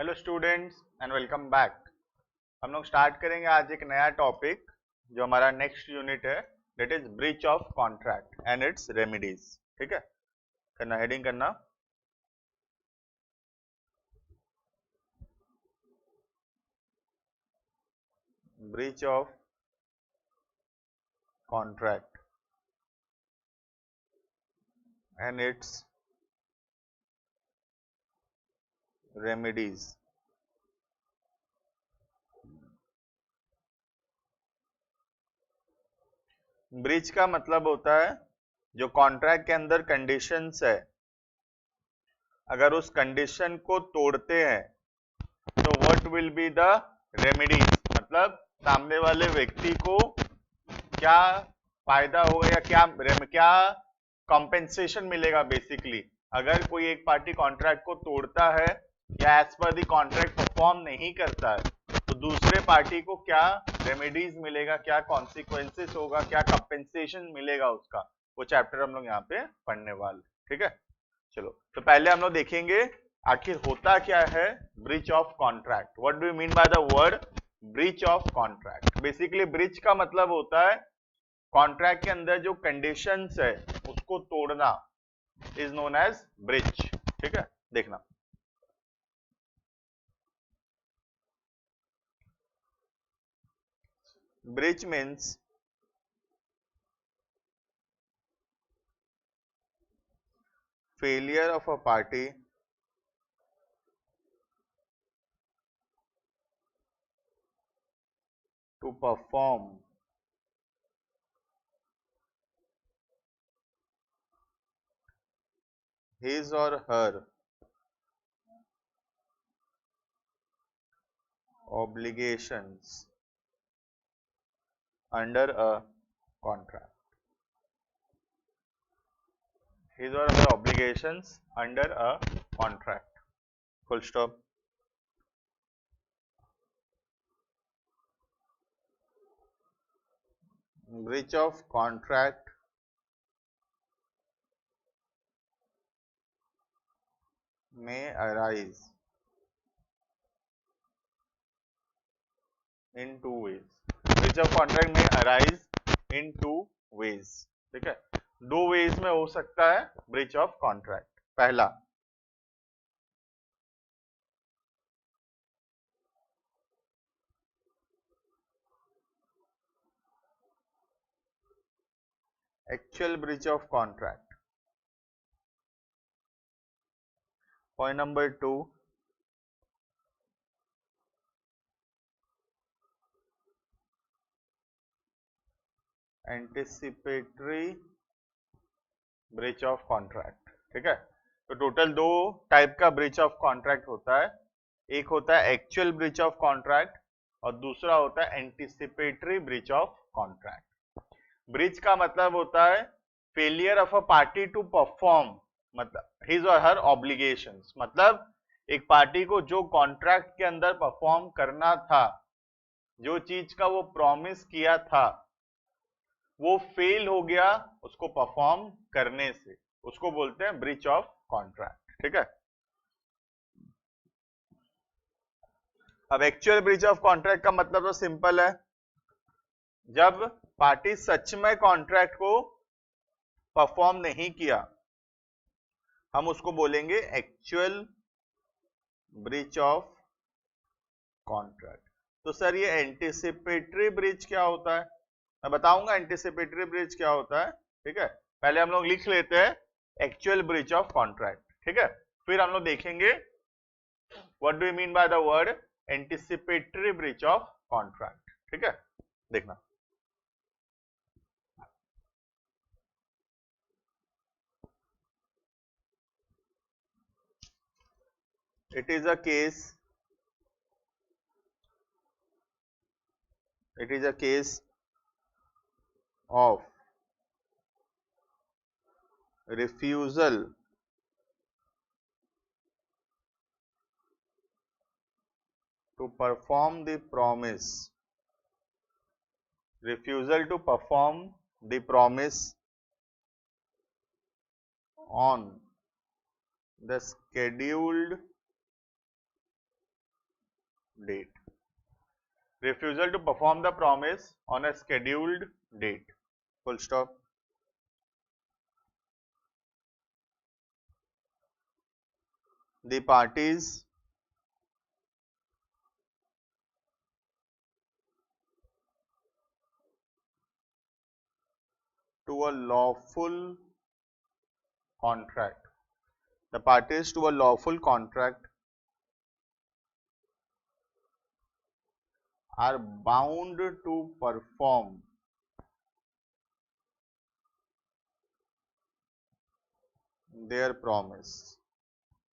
Hello students and welcome back. हम लोग start करेंगे आज एक नया टॉपिक जो हमारा नेक्स्ट यूनिट है, that is breach of contract and it's remedies. ठीक है, करना हेडिंग करना breach of contract and it's remedies. Breach का मतलब होता है जो कॉन्ट्रैक्ट के अंदर कंडीशंस है, अगर उस कंडीशन को तोड़ते हैं तो what will be the remedies, मतलब सामने वाले व्यक्ति को क्या फायदा होगा या क्या कॉम्पेंसेशन मिलेगा। बेसिकली अगर कोई एक पार्टी कॉन्ट्रैक्ट को तोड़ता है या एज पर दी कॉन्ट्रैक्ट परफॉर्म नहीं करता है तो दूसरे पार्टी को क्या रेमेडीज मिलेगा, क्या कॉन्सिक्वेंसेस होगा, क्या कंपेंसेशन मिलेगा उसका, वो चैप्टर हम लोग यहाँ पे पढ़ने वाले। ठीक है, चलो तो पहले हम लोग देखेंगे आखिर होता क्या है breach of contract. What do you mean by the word breach of contract? Basically breach का मतलब होता है कॉन्ट्रैक्ट के अंदर जो कंडीशंस है उसको तोड़ना, इज नोन एज ब्रीच। ठीक है, देखना breach means failure of a party to perform his or her obligations under a contract. His or her obligations under a contract. Full stop. Breach of contract may arise in two ways. Breach of contract may arise in two ways. ठीक है, दो veg में हो सकता है breach of contract. पहला, actual breach of contract. Point number two, anticipatory breach of contract. ठीक है, तो टोटल दो टाइप का ब्रीच ऑफ कॉन्ट्रैक्ट होता है। एक होता है एक्चुअल ब्रीच ऑफ कॉन्ट्रैक्ट और दूसरा होता है anticipatory breach of contract. Breach का मतलब होता है failure of a party to perform, मतलब हिज और हर ऑब्लिगेशंस, मतलब एक पार्टी को जो कॉन्ट्रैक्ट के अंदर परफॉर्म करना था, जो चीज का वो प्रॉमिस किया था, वो फेल हो गया उसको परफॉर्म करने से, उसको बोलते हैं ब्रीच ऑफ कॉन्ट्रैक्ट। ठीक है, अब एक्चुअल ब्रीच ऑफ कॉन्ट्रैक्ट का मतलब तो सिंपल है, जब पार्टी सच में कॉन्ट्रैक्ट को परफॉर्म नहीं किया हम उसको बोलेंगे एक्चुअल ब्रीच ऑफ कॉन्ट्रैक्ट। तो सर ये एंटिसिपेटरी ब्रीच क्या होता है? मैं बताऊंगा एंटिसिपेटरी ब्रीच क्या होता है। ठीक है, पहले हम लोग लिख लेते हैं एक्चुअल ब्रीच ऑफ कॉन्ट्रैक्ट। ठीक है, फिर हम लोग देखेंगे what do you mean by the word anticipatory breach of contract. ठीक है, देखना it is a case it is a case of refusal to perform the promise, refusal to perform the promise on the scheduled date. Refusal to perform the promise on a scheduled date. Full stop. The parties to a lawful contract. The parties to a lawful contract are bound to perform their promise.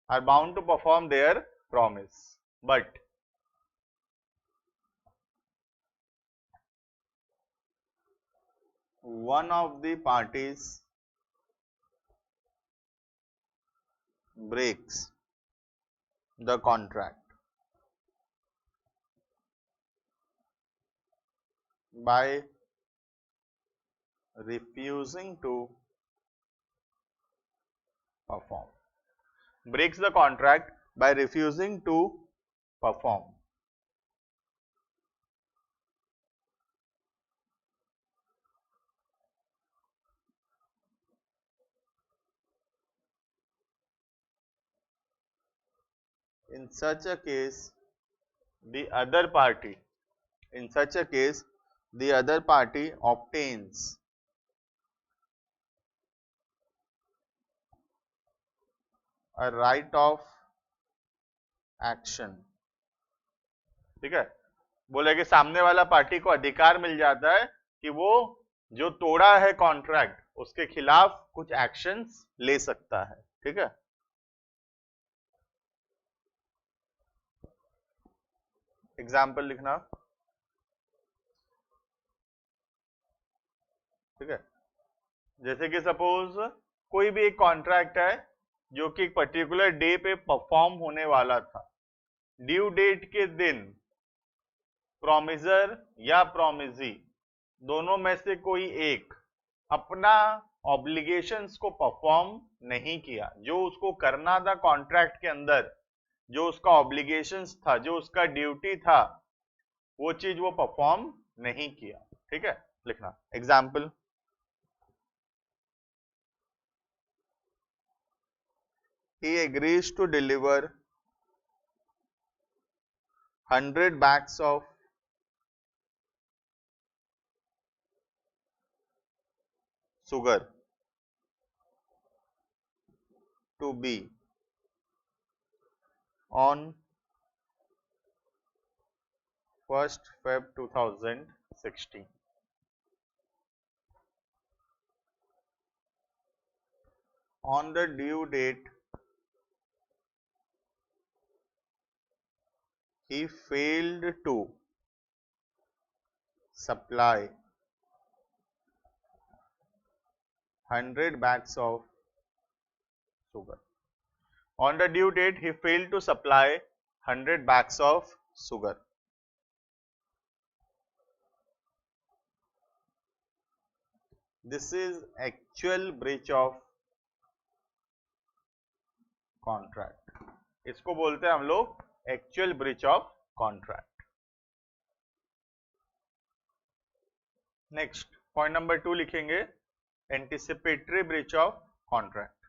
Are bound to perform their promise. But one of the parties breaks the contract by refusing to perform. Breaks the contract by refusing to perform. In such a case, the other party obtains a right of action. ठीक है, बोले कि सामने वाला party को अधिकार मिल जाता है कि वो जो तोड़ा है कॉन्ट्रैक्ट उसके खिलाफ कुछ एक्शंस ले सकता है. ठीक है, एग्जाम्पल लिखना. ठीक है, जैसे कि सपोज कोई भी एक कॉन्ट्रैक्ट है जो कि एक पर्टिकुलर डे पे परफॉर्म होने वाला था. ड्यू डेट के दिन प्रोमिजर या प्रोमिजी दोनों में से कोई एक अपना ऑब्लिगेशंस को परफॉर्म नहीं किया. जो उसको करना था कॉन्ट्रैक्ट के अंदर, जो उसका ऑब्लिगेशंस था, जो उसका ड्यूटी था, वो चीज वो परफॉर्म नहीं किया. ठीक है, लिखना example. He agrees to deliver 100 bags of sugar to B on 1st Feb 2016. On the due date, he failed to supply 100 bags of sugar. On the due date, he failed to supply 100 bags of sugar. This is actual breach of contract. इसको बोलते हैं हम लोग actual breach of contract. Next point number 2 लिखेंगे anticipatory breach of contract.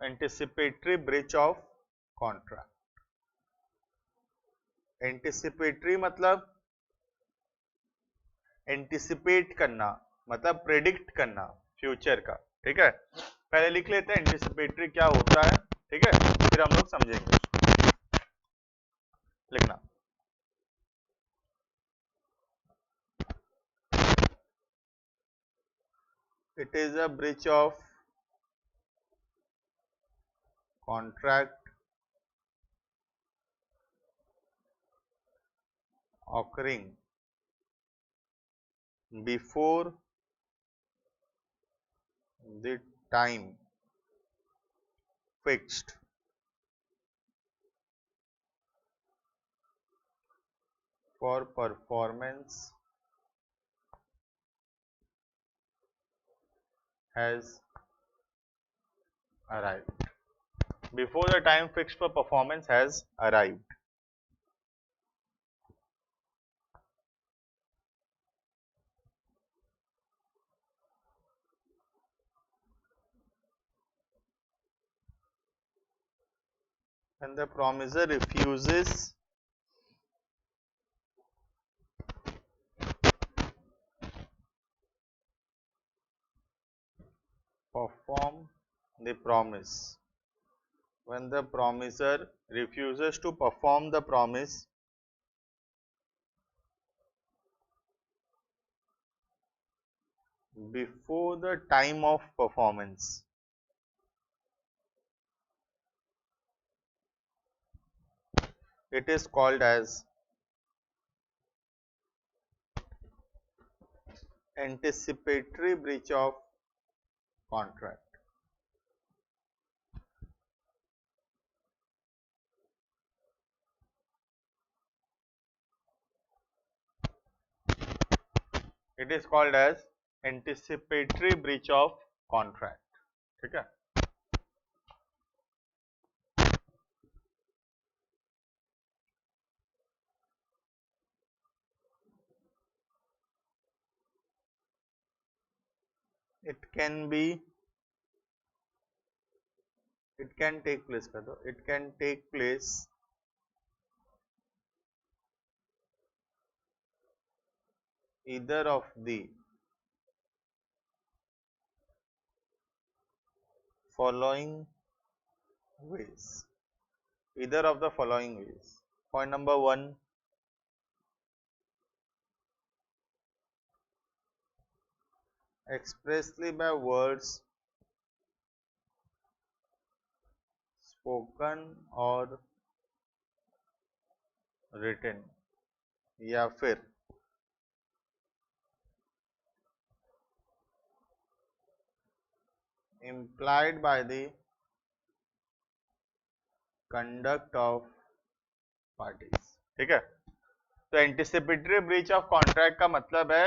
Anticipatory breach of contract. Anticipatory मतलब anticipate करना, मतलब predict करना फ्यूचर का. ठीक है, पहले लिख लेते हैं एंटिसिपेटरी क्या होता है. ठीक है, फिर हम लोग समझेंगे. लिखना it is a breach of contract occurring before the time fixed for performance has arrived. Before the time fixed for performance has arrived. When the promiser refuses perform the promise, when the promiser refuses to perform the promise before the time of performance, it is called as anticipatory breach of contract. It is called as anticipatory breach of contract. ठीक है? It can take place कर दो. It can take place either of the following ways. Either of the following ways. Point number 1, expressly by words spoken or written, या फिर implied by the conduct of parties. ठीक है? तो anticipatory breach of contract का मतलब है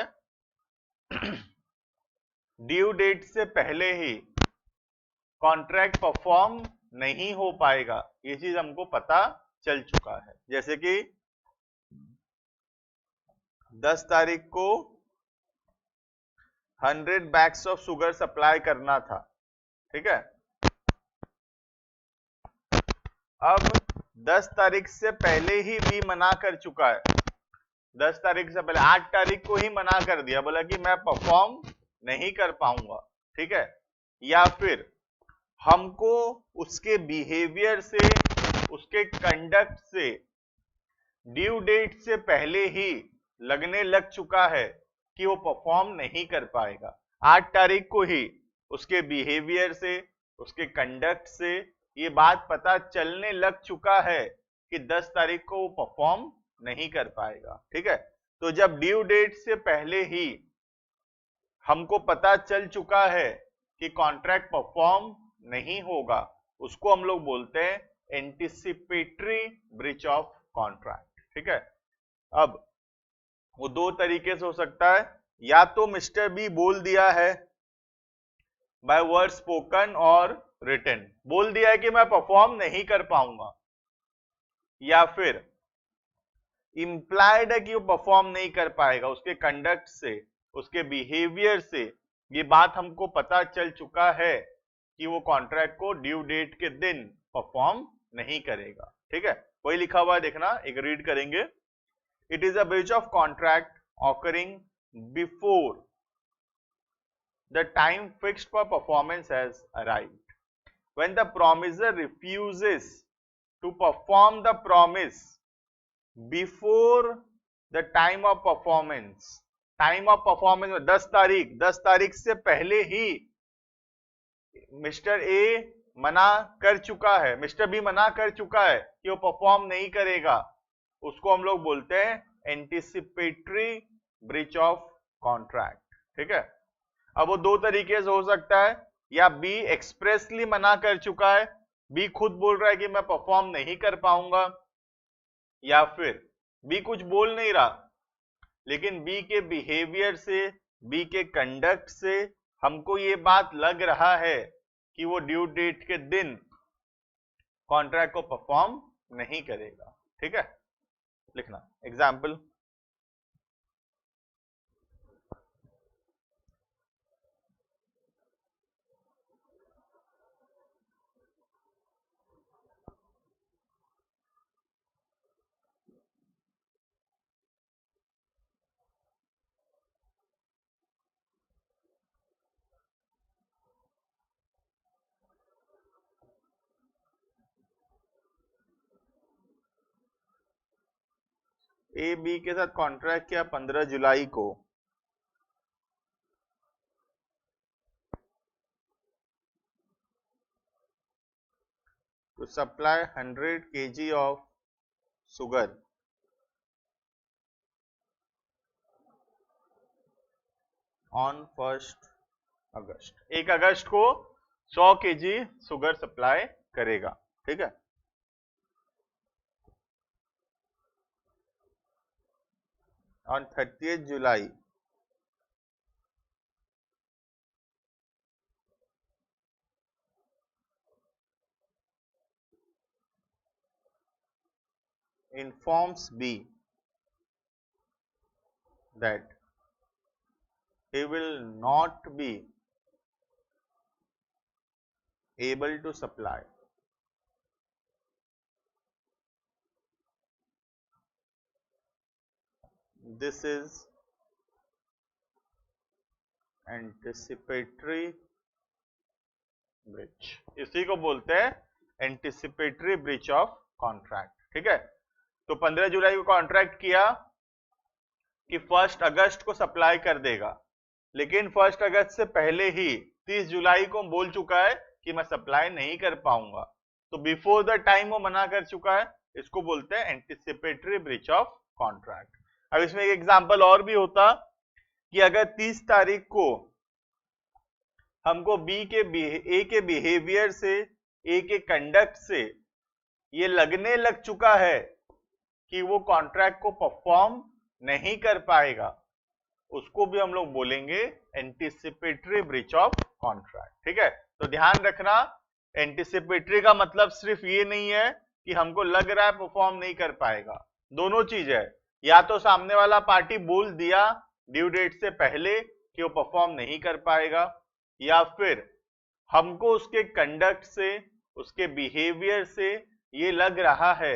due date से पहले ही कॉन्ट्रैक्ट परफॉर्म नहीं हो पाएगा, ये चीज हमको पता चल चुका है. जैसे कि 10 तारीख को 100 बैग्स ऑफ शुगर सप्लाई करना था. ठीक है? अब 10 तारीख से पहले ही भी मना कर चुका है. 10 तारीख से पहले 8 तारीख को ही मना कर दिया, बोला कि मैं परफॉर्म नहीं कर पाऊंगा. ठीक है? या फिर हमको उसके बिहेवियर से, उसके कंडक्ट से ड्यू डेट से पहले ही लगने लग चुका है कि वो परफॉर्म नहीं कर पाएगा. 8 तारीख को ही उसके बिहेवियर से, उसके कंडक्ट से ये बात पता चलने लग चुका है कि 10 तारीख को वो परफॉर्म नहीं कर पाएगा. ठीक है? तो जब ड्यू डेट से पहले ही हमको पता चल चुका है कि कॉन्ट्रैक्ट परफॉर्म नहीं होगा, उसको हम लोग बोलते हैं एंटिसिपेटरी ब्रीच ऑफ कॉन्ट्रैक्ट. ठीक है? अब वो दो तरीके से हो सकता है. या तो मिस्टर बी बोल दिया है बाय वर्ड स्पोकन और रिटन, बोल दिया है कि मैं परफॉर्म नहीं कर पाऊंगा, या फिर इंप्लाइड है कि वो परफॉर्म नहीं कर पाएगा. उसके कंडक्ट से, उसके बिहेवियर से ये बात हमको पता चल चुका है कि वो कॉन्ट्रैक्ट को ड्यू डेट के दिन परफॉर्म नहीं करेगा. ठीक है? वही लिखा हुआ है, देखना, एक रीड करेंगे. It is a breach of contract occurring before the time fixed for performance has arrived. When the promiser refuses to perform the promise before the time of performance, time of performance में 10 तारीख से पहले ही mister A मना कर चुका है, mister B मना कर चुका है कि वो परफॉर्म नहीं करेगा, उसको हम लोग बोलते हैं एंटिसिपेटरी ब्रीच ऑफ कॉन्ट्रैक्ट. ठीक है? अब वो दो तरीके से हो सकता है. या बी एक्सप्रेसली मना कर चुका है, बी खुद बोल रहा है कि मैं परफॉर्म नहीं कर पाऊंगा, या फिर बी कुछ बोल नहीं रहा लेकिन बी के बिहेवियर से, बी के कंडक्ट से हमको ये बात लग रहा है कि वो ड्यू डेट के दिन कॉन्ट्रैक्ट को परफॉर्म नहीं करेगा। ठीक है, लिखना एग्जाम्पल। ए बी के साथ कॉन्ट्रैक्ट किया 15 जुलाई को, to supply 100 kg of sugar on 1st अगस्त। 1 अगस्त को 100 kg शुगर सप्लाई करेगा। ठीक है, on 30th July informs B that he will not be able to supply this is anticipatory breach। इसी को बोलते हैं एंटिसिपेटरी ब्रीच ऑफ कॉन्ट्रैक्ट। ठीक है, तो 15 जुलाई को कॉन्ट्रैक्ट किया कि 1 अगस्त को सप्लाई कर देगा, लेकिन 1 अगस्त से पहले ही 30 जुलाई को बोल चुका है कि मैं सप्लाई नहीं कर पाऊंगा, तो बिफोर द टाइम वो मना कर चुका है, इसको बोलते हैं एंटिसिपेटरी ब्रीच ऑफ कॉन्ट्रैक्ट। अब इसमें एक एग्जांपल और भी होता कि अगर 30 तारीख को हमको ए के बिहेवियर से, ए के कंडक्ट से ये लगने लग चुका है कि वो कॉन्ट्रैक्ट को परफॉर्म नहीं कर पाएगा, उसको भी हम लोग बोलेंगे एंटिसिपेटरी ब्रीच ऑफ कॉन्ट्रैक्ट। ठीक है, तो ध्यान रखना, एंटिसिपेटरी का मतलब सिर्फ ये नहीं है कि हमको लग रहा है परफॉर्म नहीं कर पाएगा, दोनों चीज है। या तो सामने वाला पार्टी बोल दिया ड्यू डेट से पहले कि वो परफॉर्म नहीं कर पाएगा, या फिर हमको उसके कंडक्ट से, उसके बिहेवियर से ये लग रहा है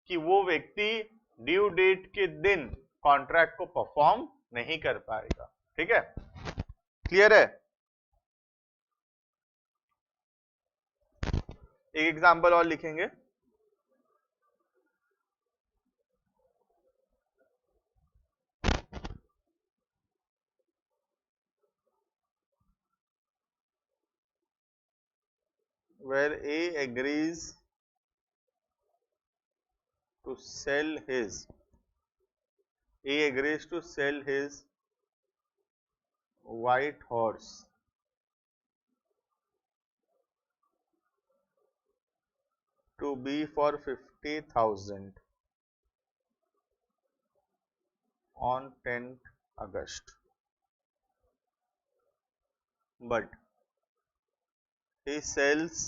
कि वो व्यक्ति ड्यू डेट के दिन कॉन्ट्रैक्ट को परफॉर्म नहीं कर पाएगा। ठीक है, क्लियर है? एक एग्जांपल और लिखेंगे। Where A agrees to sell his white horse to B for 50,000 on 10th August, but he sells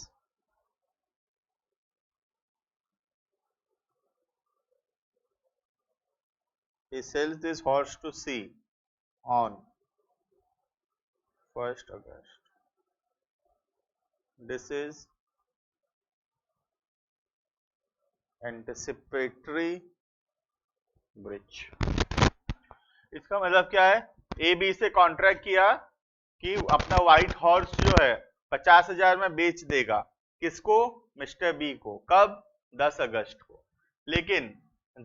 this horse to C on 1st August. This is anticipatory breach। इसका मतलब क्या है? ए बी से contract किया कि अपना white horse जो है 50,000 में बेच देगा, किसको? मिस्टर बी को। कब? 10 अगस्त को। लेकिन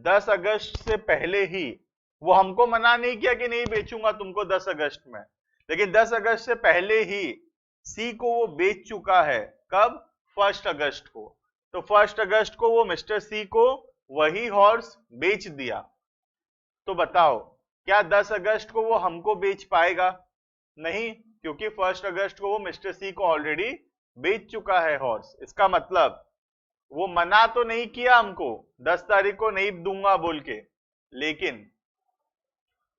10 अगस्त से पहले ही वो हमको मना नहीं किया कि नहीं बेचूंगा तुमको 10 अगस्त में, लेकिन 10 अगस्त से पहले ही सी को वो बेच चुका है। कब? 1 अगस्त को। तो 1 अगस्त को वो मिस्टर सी को वही हॉर्स बेच दिया, तो बताओ क्या 10 अगस्त को वो हमको बेच पाएगा? नहीं, क्योंकि 1 अगस्त को वो मिस्टर सी को ऑलरेडी बेच चुका है हॉर्स। इसका मतलब वो मना तो नहीं किया हमको 10 तारीख को नहीं दूंगा बोल के, लेकिन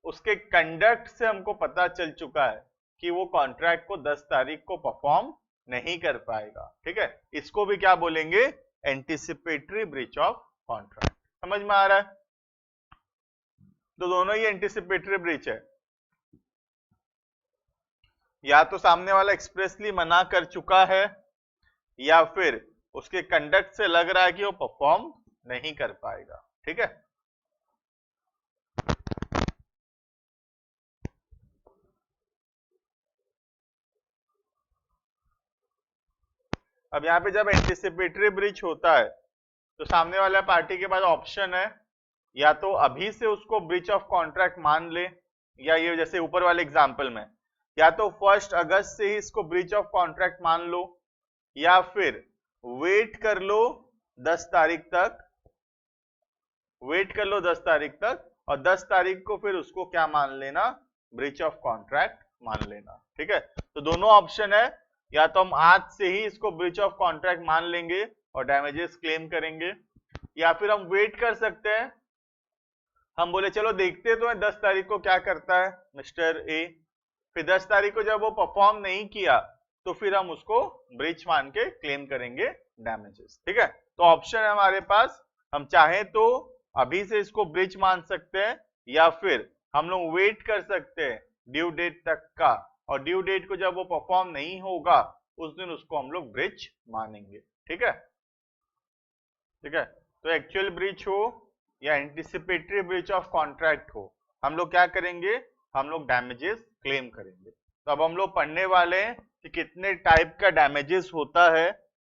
उसके कंडक्ट से हमको पता चल चुका है कि वो कॉन्ट्रैक्ट को 10 तारीख को परफॉर्म नहीं कर पाएगा। ठीक है, इसको भी क्या बोलेंगे, एंटिसिपेटरी ब्रीच ऑफ कॉन्ट्रैक्ट। समझ में आ रहा है? तो दोनों ही एंटिसिपेटरी ब्रीच है, या तो सामने वाला एक्सप्रेसली मना कर चुका है या फिर उसके कंडक्ट से लग रहा है कि वो परफॉर्म नहीं कर पाएगा। ठीक है, अब यहां पे जब एंटिसिपेटरी ब्रीच होता है तो सामने वाला पार्टी के पास ऑप्शन है, या तो अभी से उसको ब्रीच ऑफ कॉन्ट्रैक्ट मान ले, या ये जैसे ऊपर वाले एग्जांपल में, या तो 1 अगस्त से ही इसको ब्रीच ऑफ कॉन्ट्रैक्ट मान लो, या फिर वेट कर लो 10 तारीख तक, वेट कर लो 10 तारीख तक, और 10 तारीख को फिर उसको क्या मान लेना, ब्रीच ऑफ कॉन्ट्रैक्ट मान लेना। ठीक है, तो दोनों ऑप्शन है, या तो हम आज से ही इसको ब्रीच ऑफ कॉन्ट्रैक्ट मान लेंगे और डैमेजेस क्लेम करेंगे, या फिर हम वेट कर सकते हैं, हम बोले चलो देखते तो है 10 तारीख को क्या करता है मिस्टर ए, फिर 10 तारीख को जब वो परफॉर्म नहीं किया तो फिर हम उसको ब्रीच मान के क्लेम करेंगे डैमेजेस। ठीक है, तो ऑप्शन है हमारे पास, हम चाहें तो अभी से इसको ब्रीच मान सकते हैं, या फिर हम लोग वेट कर सकते हैं ड्यू डेट तक का, और ड्यू डेट को जब वो परफॉर्म नहीं होगा उस दिन उसको हम लोग ब्रीच मानेंगे। ठीक है, ठीक है, तो एक्चुअल ब्रीच हो या एंटिसिपेटरी ब्रीच ऑफ कॉन्ट्रैक्ट हो, हम लोग क्या करेंगे, हम लोग डैमेजेस क्लेम करेंगे। तो अब हम लोग पढ़ने वाले हैं कि कितने टाइप का डैमेजेस होता है,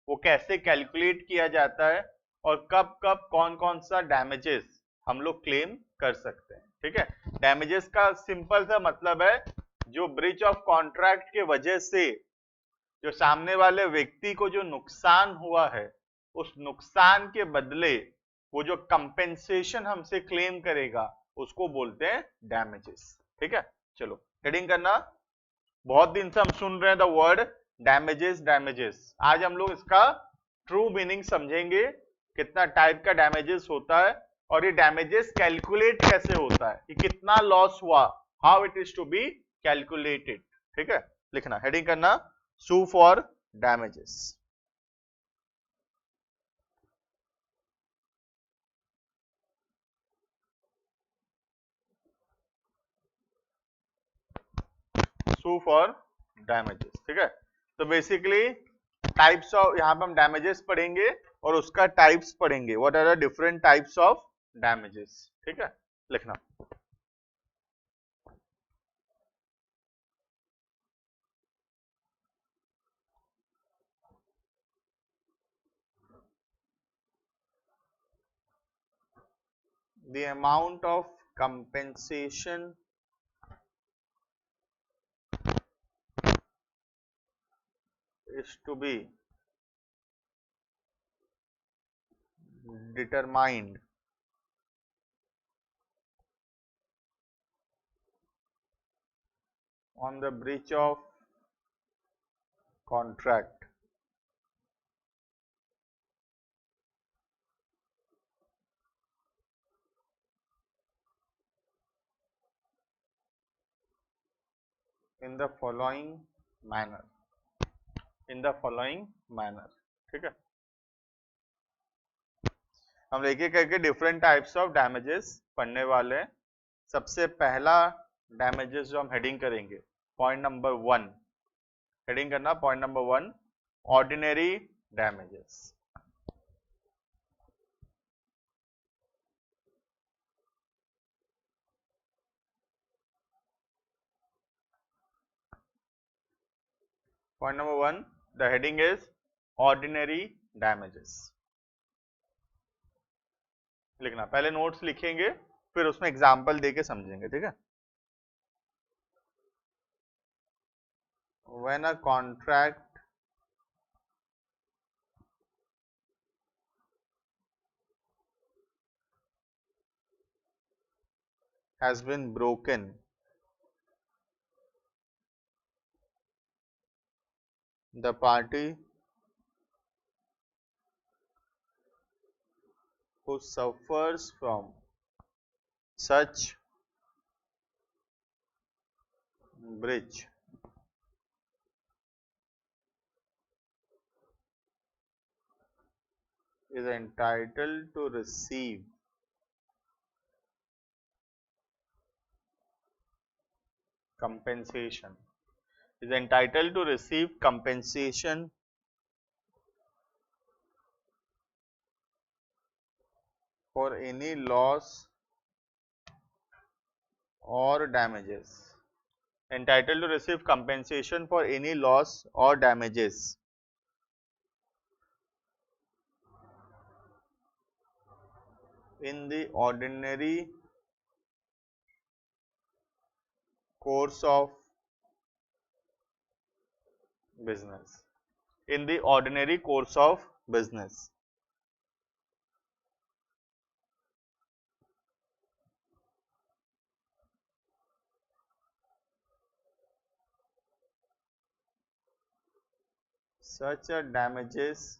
वो कैसे कैलकुलेट किया जाता है, और कब कब कौन कौन सा डैमेजेस हम लोग क्लेम कर सकते हैं। ठीक है, डैमेजेस का सिंपल सा मतलब है जो ब्रीच ऑफ कॉन्ट्रैक्ट के वजह से जो सामने वाले व्यक्ति को जो नुकसान हुआ है, उस नुकसान के बदले वो जो कंपेंसेशन हमसे क्लेम करेगा उसको बोलते हैं डैमेजेस। ठीक है, चलो हेडिंग करना। बहुत दिन से हम सुन रहे हैं द वर्ड डैमेजेस डैमेजेस, आज हम लोग इसका ट्रू मीनिंग समझेंगे, कितना टाइप का डैमेजेस होता है और ये डैमेजेस कैलकुलेट कैसे होता है, कि कितना लॉस हुआ, how it is to be calculated. ठीक है, लिखना, हेडिंग करना, sue for damages। sue for damages। ठीक है, तो बेसिकली टाइप्स ऑफ, यहां पे हम डैमेजेस पढ़ेंगे और उसका टाइप्स पढ़ेंगे, what are the different types of damages. ठीक है, लिखना, the amount of compensation is to be determined on the breach of contract in the following manner, in the following manner। ठीक है, हम एक एक करके डिफरेंट टाइप्स ऑफ डैमेजेस पढ़ने वाले हैं। सबसे पहला डैमेजेस जो हम हेडिंग करेंगे, पॉइंट नंबर 1, हेडिंग करना, point number 1, ordinary damages. Point number 1, the heading is ordinary damages. लिखना, पहले नोट्स लिखेंगे फिर उसमें एग्जाम्पल देके समझेंगे। ठीक है, when a contract has been broken, the party who suffers from such breach is entitled to receive compensation, is entitled to receive compensation for any loss or damages, entitled to receive compensation for any loss or damages in the ordinary course of business, in the ordinary course of business. Such a damages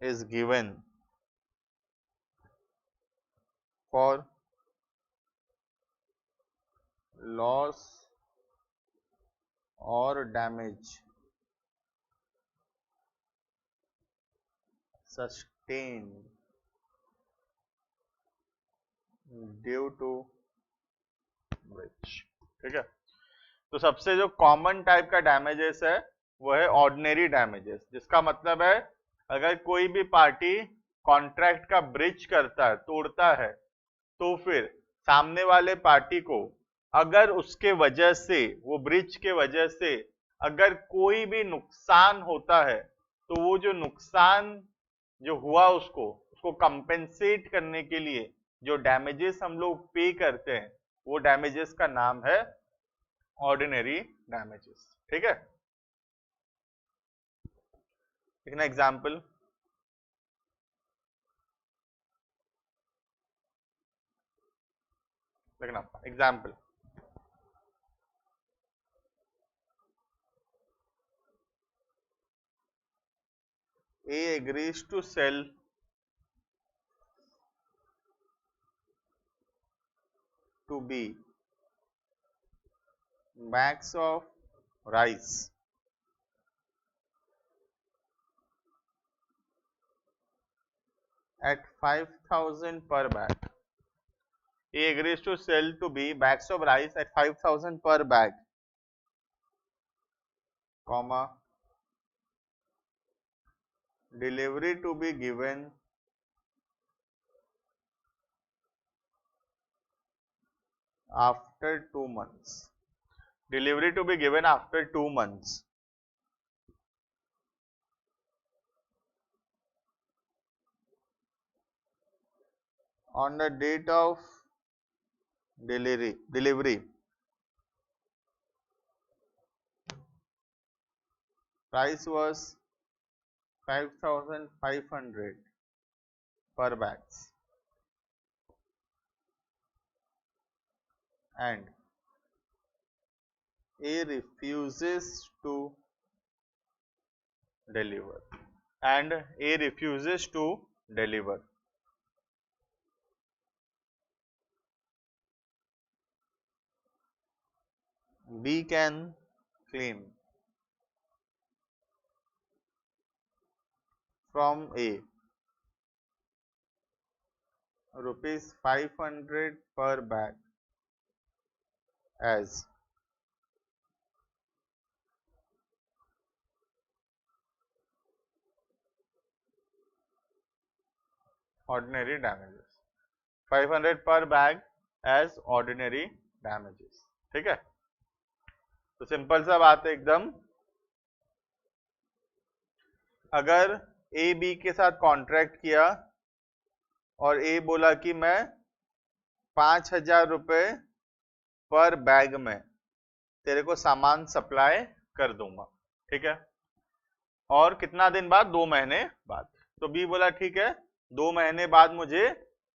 is given for loss or damage sustained due to breach. ठीक है, तो सबसे जो common type का damages है वो है ordinary damages, जिसका मतलब है अगर कोई भी पार्टी कॉन्ट्रैक्ट का ब्रीच करता है, तोड़ता है, तो फिर सामने वाले पार्टी को अगर उसके वजह से, वो ब्रीच के वजह से अगर कोई भी नुकसान होता है, तो वो जो नुकसान जो हुआ उसको कंपेंसेट करने के लिए जो डैमेजेस हम लोग पे करते हैं, वो डैमेजेस का नाम है ऑर्डिनरी डैमेजेस। ठीक है, देखना एग्जाम्पल, देखना example, A agrees to sell to B bags of rice at 5,000 per bag. A agrees to sell to B bags of rice at 5,000 per bag, comma, delivery to be given after 2 months. Delivery to be given after 2 months. On the date of delivery, price was 5,500 per bags, and A refuses to deliver, and A refuses to deliver. B can claim from A rupees 500 per bag as ordinary damages, 500 per bag as ordinary damages। ठीक है, तो simple सा बात है एकदम। अगर A B के साथ कॉन्ट्रैक्ट किया और ए बोला कि मैं 5,000 रुपए पर बैग में तेरे को सामान सप्लाई कर दूंगा, ठीक है, और कितना दिन बाद, 2 महीने बाद। तो बी बोला ठीक है, 2 महीने बाद मुझे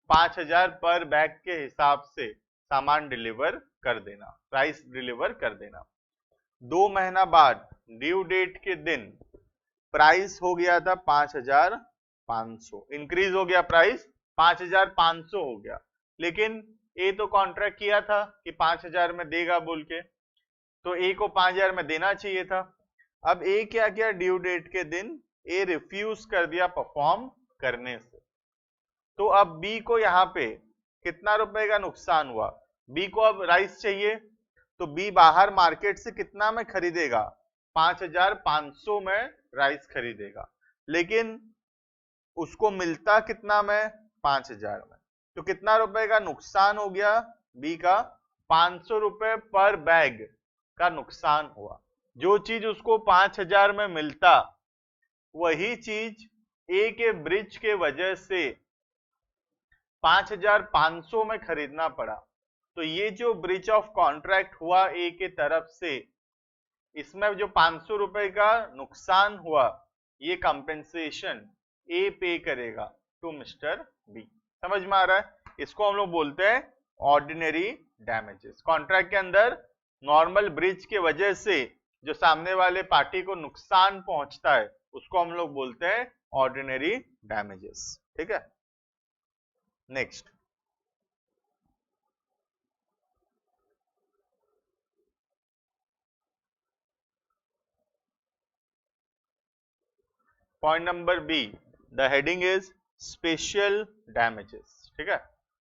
5,000 पर बैग के हिसाब से सामान डिलीवर कर देना, प्राइस डिलीवर कर देना। 2 महीना बाद ड्यू डेट के दिन प्राइस हो गया था 5,500, इंक्रीज हो गया प्राइस 5,500 हो गया, लेकिन ए तो कॉन्ट्रैक्ट किया था कि 5,000 में देगा बोल के, तो ए को 5,000 में देना चाहिए था। अब ए क्या किया, ड्यू डेट के दिन ए रिफ्यूज कर दिया परफॉर्म करने से। तो अब बी को यहाँ पे कितना रुपए का नुकसान हुआ? बी को अब राइस चाहिए, तो बी बाहर मार्केट से कितना में खरीदेगा? 5500 में राइस खरीदेगा, लेकिन उसको मिलता कितना में? 5000 में। तो कितना रुपए का नुकसान हो गया बी का? 500 रुपए पर बैग का नुकसान हुआ। जो चीज उसको 5000 में मिलता, वही चीज ए के ब्रिज के वजह से 5500 में खरीदना पड़ा। तो ये जो ब्रिज ऑफ कॉन्ट्रैक्ट हुआ ए के तरफ से, इसमें जो 500 रुपए का नुकसान हुआ, ये कंपेंसेशन ए पे करेगा टू मिस्टर बी। समझ में आ रहा है? इसको हम लोग बोलते हैं ऑर्डिनरी डैमेजेस। कॉन्ट्रैक्ट के अंदर नॉर्मल ब्रिज के वजह से जो सामने वाले पार्टी को नुकसान पहुंचता है, उसको हम लोग बोलते हैं ऑर्डिनरी डैमेजेस। ठीक है, next point number B, the heading is special damages. ठीक है,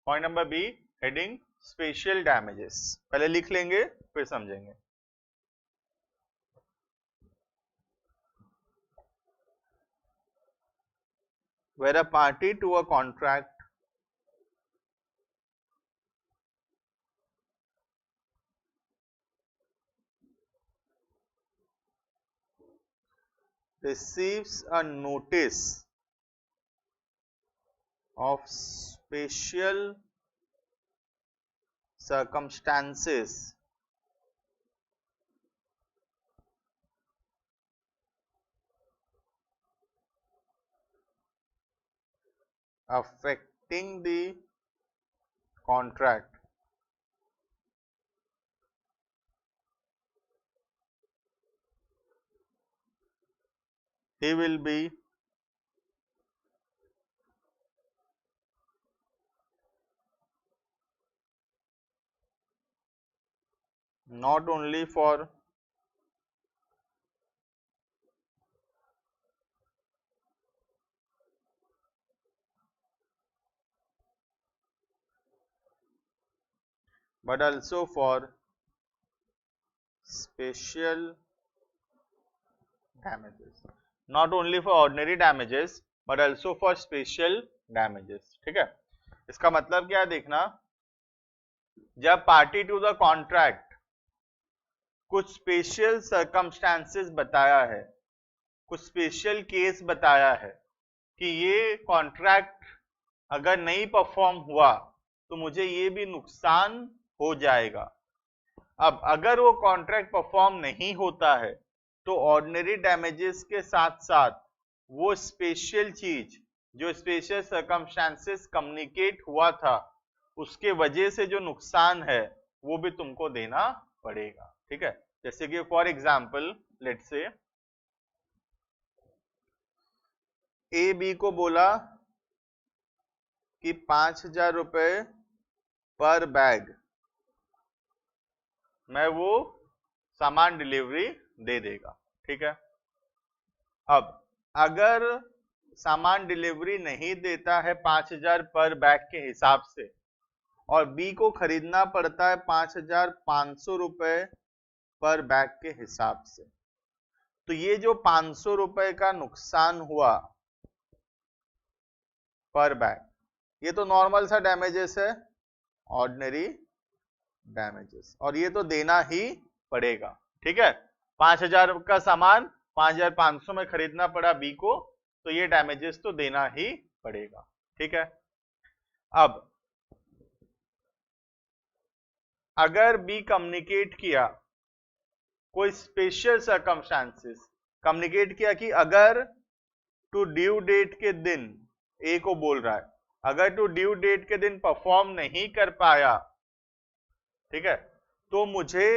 point number B, heading special damages. पहले लिख लेंगे फिर समझेंगे। Where a party to a contract receives a notice of special circumstances affecting the contract, he will be not only for but also for special damages, not only for ordinary damages but also for special damages। ठीक है, इसका मतलब क्या है देखना, जब party to the contract कुछ special circumstances बताया है, कुछ स्पेशल केस बताया है कि ये कॉन्ट्रैक्ट अगर नहीं परफॉर्म हुआ तो मुझे ये भी नुकसान हो जाएगा। अब अगर वो कॉन्ट्रैक्ट परफॉर्म नहीं होता है तो ऑर्डिनरी डैमेजेस के साथ साथ वो स्पेशल चीज, जो स्पेशल सर्कमस्टांसेस कम्युनिकेट हुआ था, उसके वजह से जो नुकसान है वो भी तुमको देना पड़ेगा। ठीक है, जैसे कि for example let's say A B को बोला कि 5000 रुपए पर बैग मैं वो सामान डिलीवरी दे देगा। ठीक है, अब अगर सामान डिलीवरी नहीं देता है 5000 पर बैग के हिसाब से और बी को खरीदना पड़ता है 5500 रुपए पर बैग के हिसाब से, तो ये जो 500 रुपए का नुकसान हुआ पर बैग, ये तो नॉर्मल सा डैमेजेस है, ऑर्डिनरी डैमेजेस, और ये तो देना ही पड़ेगा। ठीक है, 5000 का सामान 5500 में खरीदना पड़ा बी को, तो ये डैमेजेस तो देना ही पड़ेगा। ठीक है, अब अगर बी कम्युनिकेट किया कोई स्पेशल सर्कमस्टांसेस, कम्युनिकेट किया कि अगर टू ड्यू डेट के दिन, ए को बोल रहा है, अगर टू ड्यू डेट के दिन परफॉर्म नहीं कर पाया, ठीक है, तो मुझे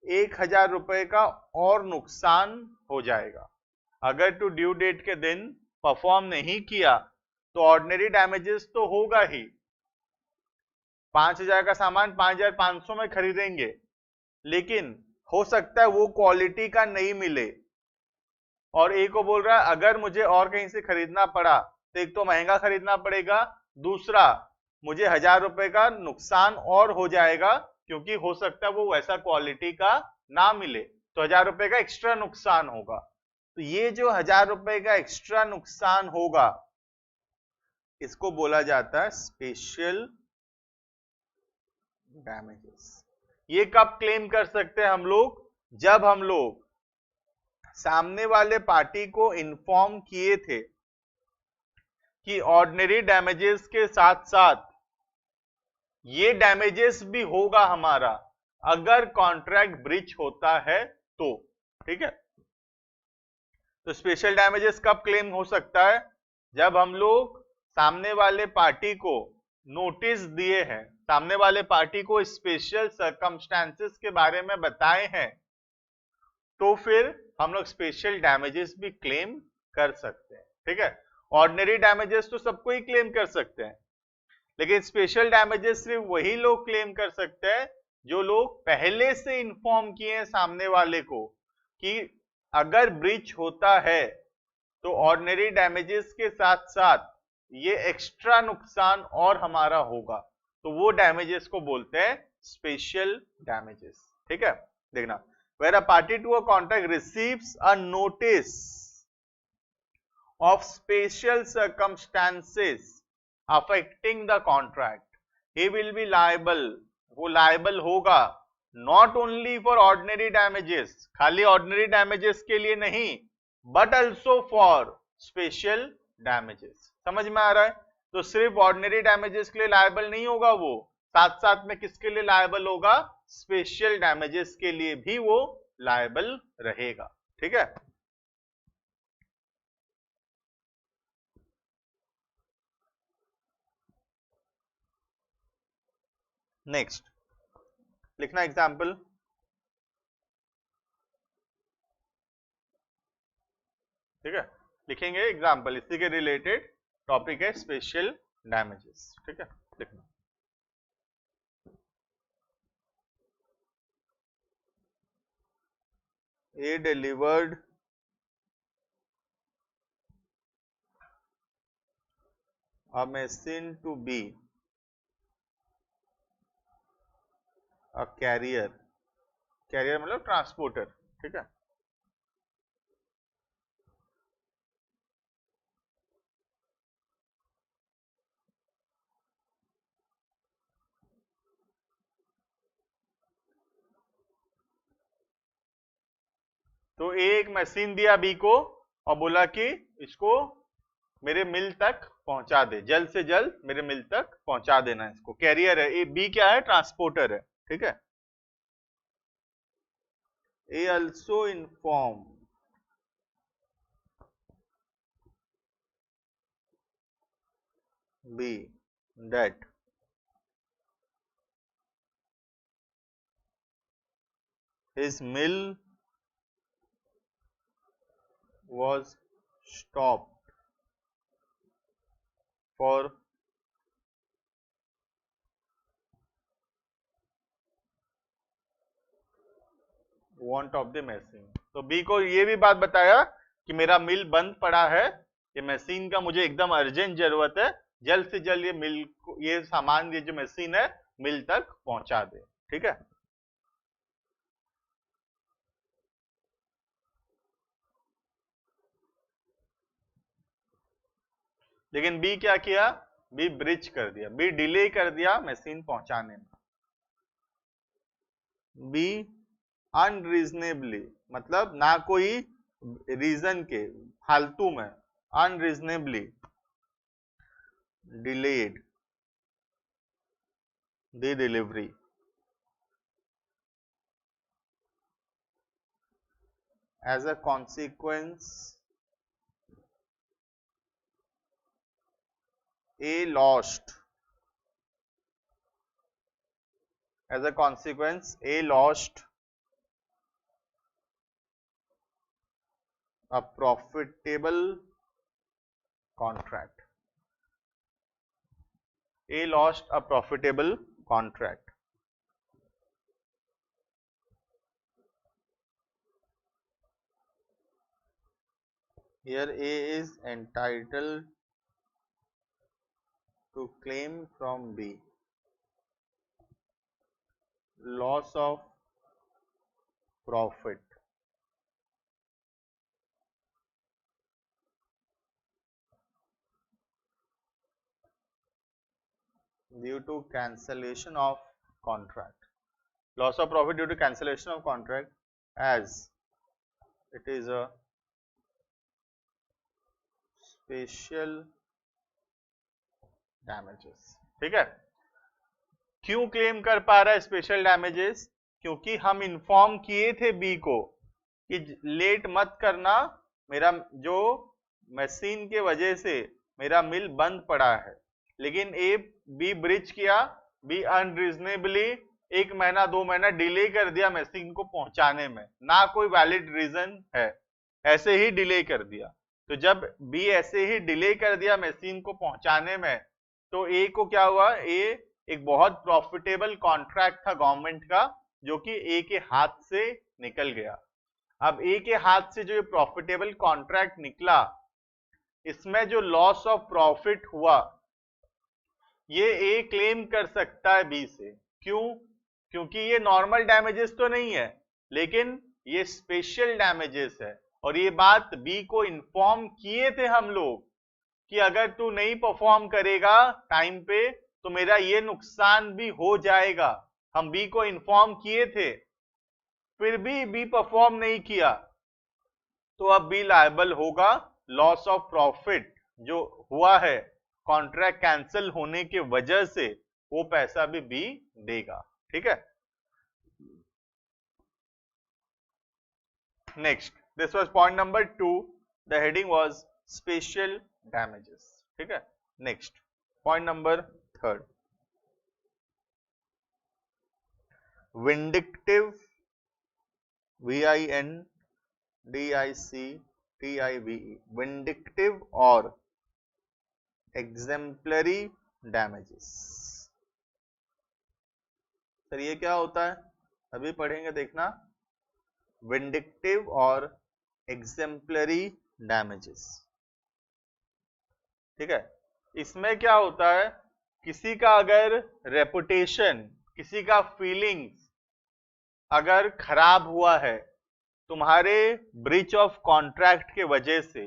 1000 रुपए का और नुकसान हो जाएगा। अगर टू ड्यू डेट के दिन परफॉर्म नहीं किया तो ऑर्डिनरी डैमेजेस तो होगा ही, 5000 का सामान 5500 में खरीदेंगे, लेकिन हो सकता है वो क्वालिटी का नहीं मिले, और ए को बोल रहा है अगर मुझे और कहीं से खरीदना पड़ा तो एक तो महंगा खरीदना पड़ेगा, दूसरा मुझे 1000 रुपए का नुकसान और हो जाएगा क्योंकि हो सकता है वो वैसा क्वालिटी का ना मिले, तो 1000 रुपए का एक्स्ट्रा नुकसान होगा। तो ये जो 1000 रुपए का एक्स्ट्रा नुकसान होगा इसको बोला जाता है स्पेशल डैमेजेस। ये कब क्लेम कर सकते हैं हम लोग? जब हम लोग सामने वाले पार्टी को इन्फॉर्म किए थे कि ऑर्डिनरी डैमेजेस के साथ साथ ये डैमेजेस भी होगा हमारा अगर कॉन्ट्रैक्ट ब्रीच होता है तो, ठीक है। तो स्पेशल डैमेजेस कब क्लेम हो सकता है? जब हम लोग सामने वाले पार्टी को नोटिस दिए हैं, सामने वाले पार्टी को स्पेशल सर्कमस्टेंसेस के बारे में बताए हैं, तो फिर हम लोग स्पेशल डैमेजेस भी क्लेम कर सकते हैं, ठीक है। ऑर्डिनरी डैमेजेस तो सबको ही क्लेम कर सकते हैं, लेकिन स्पेशल डैमेजेस सिर्फ वही लोग क्लेम कर सकते हैं जो लोग पहले से इन्फॉर्म किए हैं सामने वाले को कि अगर ब्रीच होता है तो ऑर्डिनरी डैमेजेस के साथ साथ ये एक्स्ट्रा नुकसान और हमारा होगा, तो वो डैमेजेस को बोलते हैं स्पेशल डैमेजेस, ठीक है। देखना, where a party to a contract receives a notice of special circumstances affecting the contract, he will be liable, वो liable होगा not only for ordinary damages, खाली ordinary damages के लिए नहीं, but also for special damages। समझ में आ रहा है? तो सिर्फ ऑर्डिनरी डैमेजेस के लिए लायबल नहीं होगा वो, साथ साथ में किसके लिए लायबल होगा? स्पेशल डैमेजेस के लिए भी वो लायबल रहेगा, ठीक है। नेक्स्ट लिखना एग्जाम्पल, ठीक है। लिखेंगे एग्जाम्पल, इसी के रिलेटेड टॉपिक है स्पेशल डैमेजेस, ठीक है। लिखना, A delivered a machine to B, a carrier, carrier मतलब ट्रांसपोर्टर, ठीक है। तो एक मशीन दिया बी को और बोला कि इसको मेरे मिल तक पहुंचा दे, जल्द से जल्द मेरे मिल तक पहुंचा देना इसको। कैरियर है, ए बी क्या है? ट्रांसपोर्टर है, ठीक है। A also inform B that his mill was stopped for want of the machine। तो बी को ये भी बात बताया कि मेरा मिल बंद पड़ा है, ये मशीन का मुझे एकदम अर्जेंट जरूरत है, जल्द से जल्द ये मिल को, ये सामान, ये जो मशीन है मिल तक पहुंचा दे, ठीक है। लेकिन बी क्या किया? बी ब्रिज कर दिया, बी डिले कर दिया मशीन पहुंचाने में। बी अनरीजनेबली मतलब ना कोई रीजन के, फालतू में, unreasonably delayed the delivery as a consequence a lost as a consequence a lost a profitable contract, a lost a profitable contract। Here A is entitled to claim from B loss of profit due to cancellation of contract. Loss of profit due to cancellation of contract as it is a special damages. ठीक है, क्यों claim कर पा रहा है special damages? क्योंकि हम inform किए थे बी को कि लेट मत करना, मेरा जो मशीन के वजह से मेरा मिल बंद पड़ा है, लेकिन ए बी ब्रिज किया, बी अनरीजनेबली 1 महीना 2 महीना डिले कर दिया मशीन को पहुंचाने में, ना कोई वैलिड रीजन है, ऐसे ही डिले कर दिया। तो जब बी ऐसे ही डिले कर दिया मशीन को पहुंचाने में, तो ए को क्या हुआ, ए एक बहुत प्रॉफिटेबल कॉन्ट्रैक्ट था गवर्नमेंट का जो कि ए के हाथ से निकल गया। अब ए के हाथ से जो ये प्रॉफिटेबल कॉन्ट्रैक्ट निकला, इसमें जो लॉस ऑफ प्रॉफिट हुआ ये ए क्लेम कर सकता है बी से। क्यों? क्योंकि ये नॉर्मल डैमेजेस तो नहीं है, लेकिन ये स्पेशल डैमेजेस है, और ये बात बी को इन्फॉर्म किए थे हम लोग कि अगर तू नहीं परफॉर्म करेगा टाइम पे तो मेरा ये नुकसान भी हो जाएगा। हम बी को इन्फॉर्म किए थे, फिर भी बी परफॉर्म नहीं किया, तो अब बी लायबल होगा लॉस ऑफ प्रॉफिट जो हुआ है कॉन्ट्रैक्ट कैंसिल होने के वजह से, वो पैसा भी बी देगा। ठीक है, next, this was point number 2, the heading was special damages. ठीक है, next point number 3, vindictive, VINDICTIVE, vindictive और एग्जेम्पलरी डैमेजेस। सर ये क्या होता है? अभी पढ़ेंगे, देखना। विंडिक्टिव और एग्जेम्पलरी डैमेजेस, ठीक है, इसमें क्या होता है, किसी का अगर रेपुटेशन, किसी का फीलिंग्स अगर खराब हुआ है तुम्हारे ब्रीच ऑफ कॉन्ट्रैक्ट के वजह से,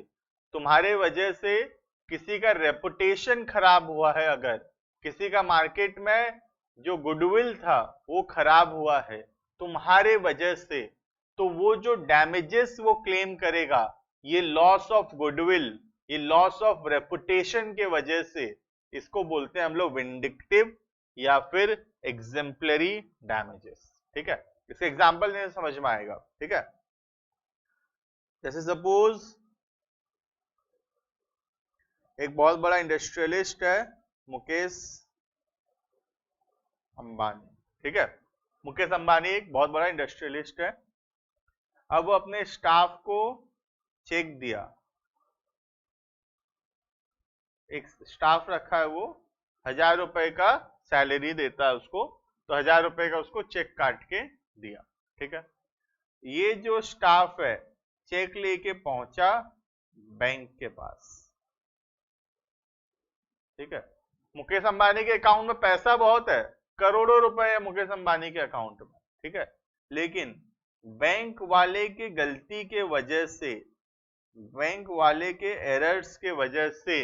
तुम्हारे वजह से किसी का रेपुटेशन खराब हुआ है, अगर किसी का मार्केट में जो गुडविल था वो खराब हुआ है तुम्हारे वजह से, तो वो जो डैमेजेस वो क्लेम करेगा, ये लॉस ऑफ गुडविल, ये लॉस ऑफ रेपुटेशन के वजह से, इसको बोलते हैं हम लोग विंडिक्टिव या फिर एग्जेम्पलरी डैमेजेस। ठीक है, इसके एग्जांपल देने समझ में आएगा। ठीक है, जैसे सपोज एक बहुत बड़ा इंडस्ट्रियलिस्ट है मुकेश अंबानी। ठीक है, मुकेश अंबानी एक बहुत बड़ा इंडस्ट्रियलिस्ट है। अब वो अपने स्टाफ को चेक दिया, एक स्टाफ रखा है, वो 1000 रुपए का सैलरी देता है उसको, तो 1000 रुपए का उसको चेक काट के दिया। ठीक है, ये जो स्टाफ है चेक लेके पहुंचा बैंक के पास। ठीक है, मुकेश अंबानी के अकाउंट में पैसा बहुत है, करोड़ों रुपए है मुकेश अंबानी के अकाउंट में। ठीक है, लेकिन बैंक वाले की गलती के वजह से, बैंक वाले के एरर्स के वजह से,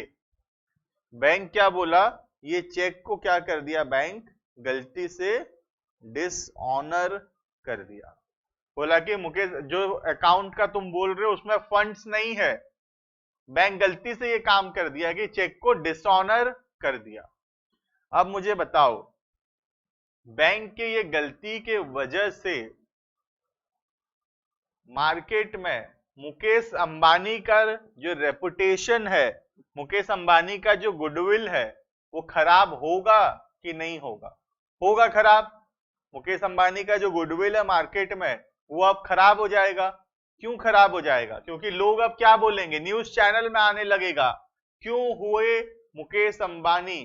बैंक क्या बोला, ये चेक को क्या कर दिया, बैंक गलती से डिसऑनर कर दिया। बोला कि मुकेश जो अकाउंट का तुम बोल रहे हो उसमें फंड्स नहीं है, बैंक गलती से ये काम कर दिया कि चेक को डिसऑनर कर दिया। अब मुझे बताओ, बैंक के ये गलती के वजह से मार्केट में मुकेश अंबानी का जो रेपुटेशन है, मुकेश अंबानी का जो गुडविल है, वो खराब होगा कि नहीं होगा? होगा खराब। मुकेश अंबानी का जो गुडविल है मार्केट में, वो अब खराब हो जाएगा। क्यों खराब हो जाएगा? क्योंकि लोग अब क्या बोलेंगे, न्यूज चैनल में आने लगेगा, क्यों हुए मुकेश अंबानी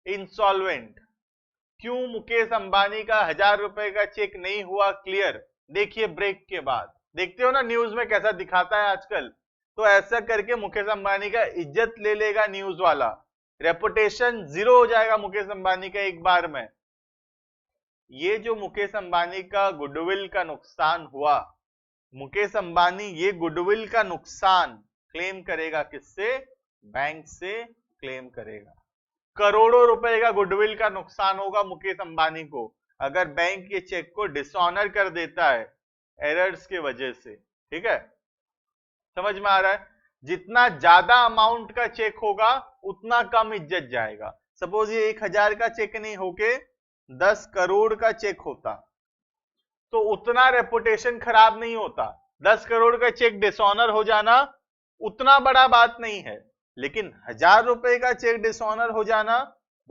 इंसॉल्वेंट, क्यों मुकेश अंबानी का 1000 रुपए का चेक नहीं हुआ क्लियर। देखिए ब्रेक के बाद, देखते हो ना न्यूज में कैसा दिखाता है आजकल तो ऐसा करके मुकेश अंबानी का इज्जत ले लेगा न्यूज वाला, रेपुटेशन जीरो हो जाएगा मुकेश अंबानी का एक बार में। ये जो मुकेश अंबानी का गुडविल का नुकसान हुआ, मुकेश अंबानी ये गुडविल का नुकसान क्लेम करेगा किससे? बैंक से क्लेम करेगा। करोड़ों रुपए का गुडविल का नुकसान होगा मुकेश अंबानी को अगर बैंक के चेक को डिसऑनर कर देता है एरर्स के वजह से। ठीक है, समझ में आ रहा है? जितना ज्यादा अमाउंट का चेक होगा उतना कम इज्जत जाएगा। सपोज ये 1000 का चेक नहीं होके 10 करोड़ का चेक होता तो उतना रेपुटेशन खराब नहीं होता। 10 करोड़ का चेक डिसऑनर हो जाना उतना बड़ा बात नहीं है, लेकिन 1000 रुपए का चेक डिसऑनर हो जाना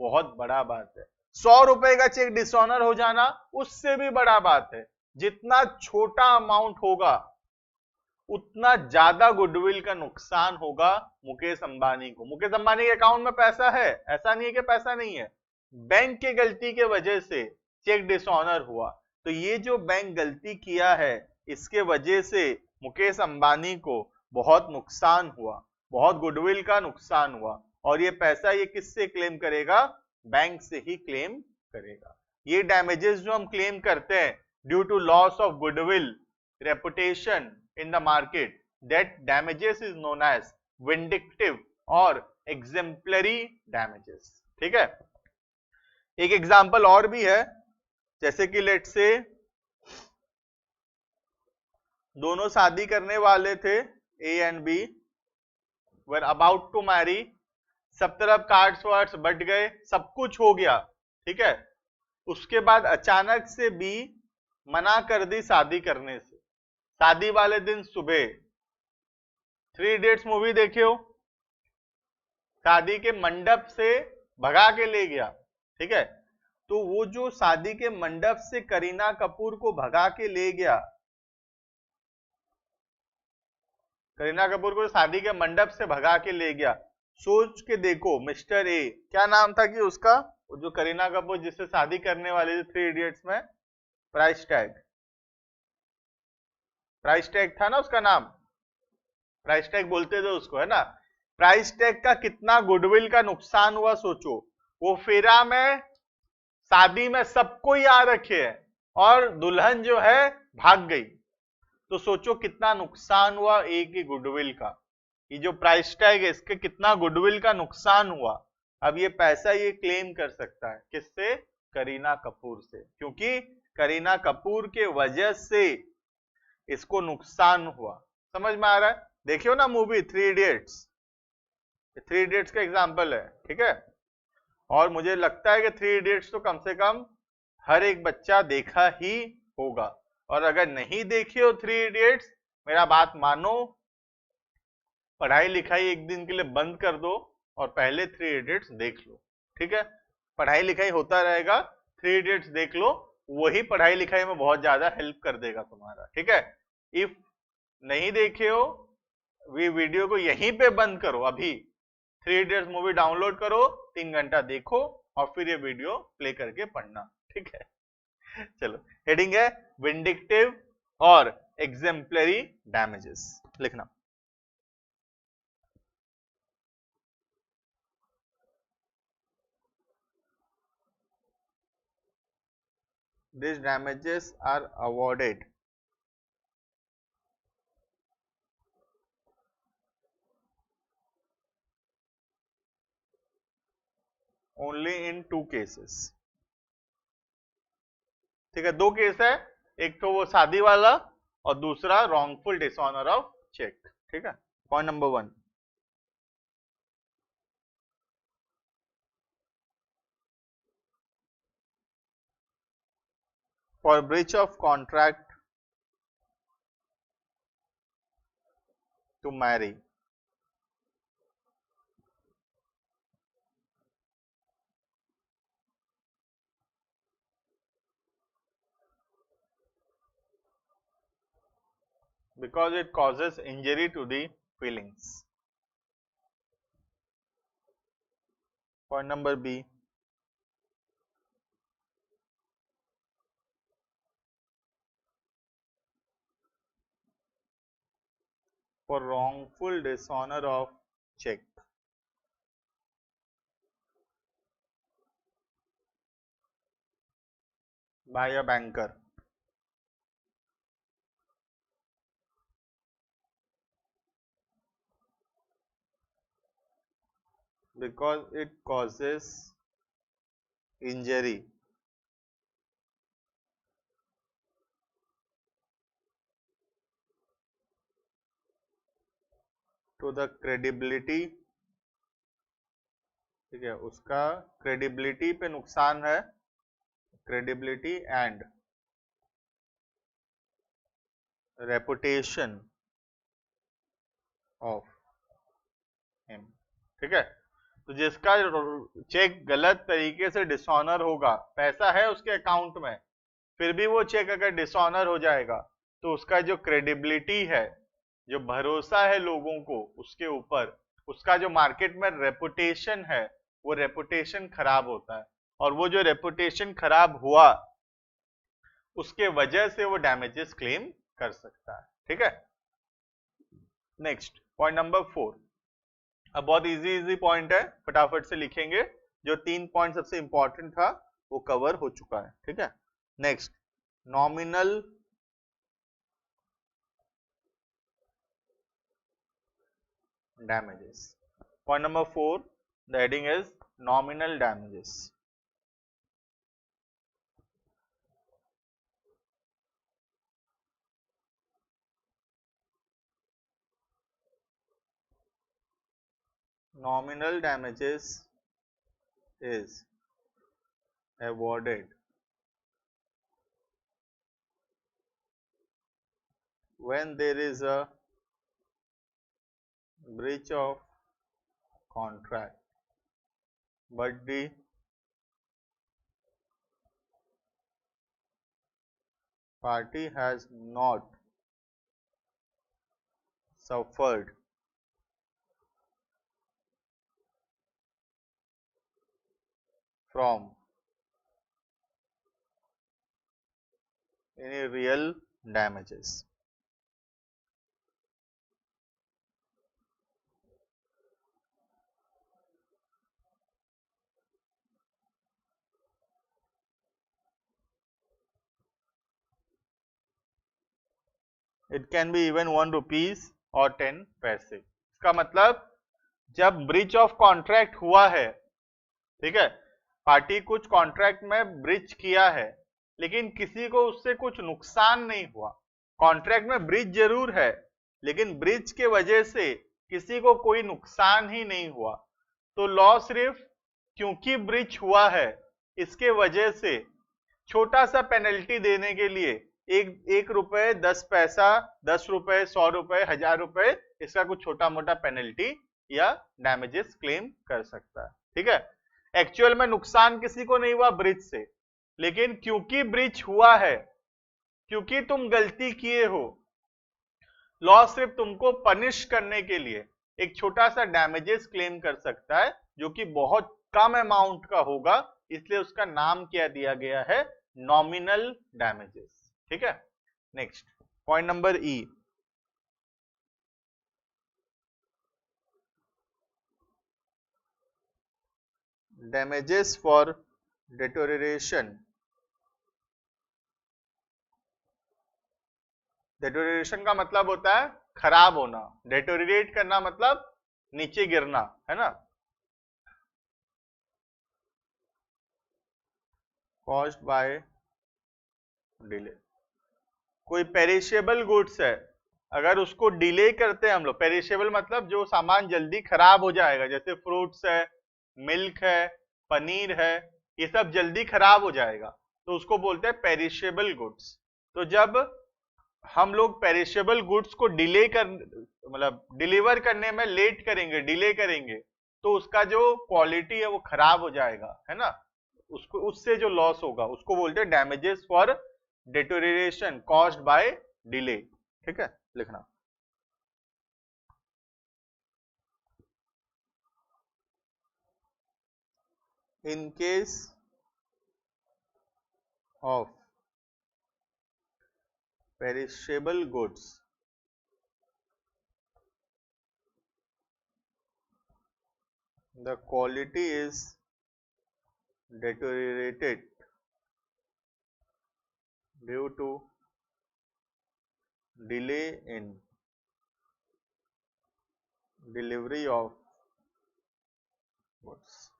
बहुत बड़ा बात है। 100 रुपए का चेक डिसऑनर हो जाना उससे भी बड़ा बात है। जितना छोटा अमाउंट होगा उतना ज्यादा गुडविल का नुकसान होगा मुकेश अंबानी को। मुकेश अंबानी के अकाउंट में पैसा है, ऐसा नहीं है कि पैसा नहीं है, बैंक की गलती के वजह से चेक डिसऑनर हुआ। तो ये जो बैंक गलती किया है इसके वजह से मुकेश अंबानी को बहुत नुकसान हुआ, बहुत गुडविल का नुकसान हुआ, और ये पैसा ये किससे क्लेम करेगा? बैंक से ही क्लेम करेगा। ये डैमेजेस जो हम क्लेम करते हैं due to loss of goodwill, reputation in the market, that damages is known as vindictive और exemplary damages। ठीक है, एक एग्जांपल और भी है, जैसे कि लेट से दोनों शादी करने वाले थे, A and B were about to marry, सब तरफ कार्ड्स वार्ड्स बट गए, सब कुछ हो गया। ठीक है, उसके बाद अचानक से बी मना कर दी शादी करने से। शादी वाले दिन सुबह 3 इडियट्स मूवी देखे हो, शादी के मंडप से भगा के ले गया। ठीक है, तो वो जो शादी के मंडप से करीना कपूर को भगा के ले गया, करीना कपूर को शादी के मंडप से भगा के ले गया, सोच के देखो मिस्टर ए, क्या नाम था कि उसका, जो करीना कपूर जिससे शादी करने वाली थी 3 इडियट्स में, प्राइस टैग, प्राइस टैग था ना उसका नाम, प्राइस टैग बोलते थे उसको, है ना। प्राइस टैग का कितना गुडविल का नुकसान हुआ सोचो। वो फेरा में शादी में सबको ही आ रखे है और दुल्हन जो है भाग गई, तो सोचो कितना नुकसान हुआ एक ही गुडविल का। ये जो प्राइस टैग है इसके कितना गुडविल का नुकसान हुआ। अब ये पैसा ये क्लेम कर सकता है किससे? करीना कपूर से, क्योंकि करीना कपूर के वजह से इसको नुकसान हुआ। समझ में आ रहा है? देखियो ना मूवी 3 इडियट्स, 3 इडियट्स का एग्जांपल है। ठीक है, और मुझे लगता है कि 3 इडियट्स तो कम से कम हर एक बच्चा देखा ही होगा, और अगर नहीं देखी हो 3 इडियट्स, मेरा बात मानो, पढ़ाई लिखाई एक दिन के लिए बंद कर दो और पहले 3 इडियट्स देख लो। ठीक है, पढ़ाई लिखाई होता रहेगा, 3 इडियट्स देख लो, वही पढ़ाई लिखाई में बहुत ज्यादा हेल्प कर देगा तुम्हारा। ठीक है, इफ नहीं देखे हो वीडियो को यहीं पे बंद करो, अभी 3 इडियट्स मूवी डाउनलोड करो, 3 घंटा देखो और फिर ये वीडियो प्ले करके पढ़ना। ठीक है, चलो, हेडिंग है विंडिक्टिव और एग्जेम्पलरी डैमेजेस, लिखना। These damages are awarded only in 2 cases। ठीक है, 2 केस है, एक तो वो शादी वाला और दूसरा रॉन्गफुल डिसऑनर ऑफ चेक। ठीक है, point number 1, for breach of contract to marry, because it causes injury to the feelings। Point number B, for wrongful dishonor of check by a banker because it causes injury to the credibility, ठीक है, उसका credibility पे नुकसान है, credibility and reputation of him, ठीक है। तो जिसका चेक गलत तरीके से डिसऑनर होगा, पैसा है उसके अकाउंट में, फिर भी वो चेक अगर डिसऑनर हो जाएगा तो उसका जो क्रेडिबिलिटी है, जो भरोसा है लोगों को उसके ऊपर, उसका जो मार्केट में रेपुटेशन है, वो रेपुटेशन खराब होता है, और वो जो रेपुटेशन खराब हुआ उसके वजह से वो डैमेजेस क्लेम कर सकता है, ठीक है। नेक्स्ट पॉइंट नंबर 4, अब बहुत इजी पॉइंट है, फटाफट से लिखेंगे, जो 3 पॉइंट सबसे इंपॉर्टेंट था वो कवर हो चुका है, ठीक है। Next, nominal damages. Point number 4, the heading is nominal damages. Nominal damages is awarded when there is a breach of contract but the party has not suffered from any real damages. It can be even 1 rupees और 10 पैसे। इसका मतलब जब breach of contract हुआ है, ठीक है, party कुछ कॉन्ट्रैक्ट में ब्रीच किया है लेकिन किसी को उससे कुछ नुकसान नहीं हुआ, कॉन्ट्रैक्ट में ब्रीच जरूर है लेकिन ब्रीच के वजह से किसी को कोई नुकसान ही नहीं हुआ, तो लॉ सिर्फ क्योंकि ब्रीच हुआ है इसके वजह से छोटा सा पेनल्टी देने के लिए 1 रुपए 10 पैसा, 10 रुपए, 100 रुपए, 1000 रुपए, इसका कुछ छोटा मोटा पेनल्टी या डैमेजेस क्लेम कर सकता है, ठीक है। एक्चुअल में नुकसान किसी को नहीं हुआ ब्रिज से, लेकिन क्योंकि ब्रिज हुआ है, क्योंकि तुम गलती किए हो, लॉ सिर्फ तुमको पनिश करने के लिए एक छोटा सा डैमेजेस क्लेम कर सकता है जो कि बहुत कम अमाउंट का होगा, इसलिए उसका नाम क्या दिया गया है, नॉमिनल डैमेजेस, ठीक है। Next point number E, damages for deterioration. Deterioration का मतलब होता है खराब होना, डिटोरेट करना मतलब नीचे गिरना, है ना। कॉज्ड बाय डिले, कोई पेरिशेबल गुड्स है, अगर उसको डिले करते हैं हम लोग, पेरिशेबल मतलब जो सामान जल्दी खराब हो जाएगा, जैसे फ्रूट्स है, मिल्क है, पनीर है, ये सब जल्दी खराब हो जाएगा तो उसको बोलते हैं पेरिशेबल गुड्स। तो जब हम लोग पेरिशेबल गुड्स को डिले कर, मतलब डिलीवर करने में लेट करेंगे, डिले करेंगे, तो उसका जो क्वालिटी है वो खराब हो जाएगा, है ना, उसको उससे जो लॉस होगा उसको बोलते हैं damages for deterioration caused by delay, ठीक है, लिखना। In case of perishable goods, the quality is deteriorated due to delay in delivery of goods.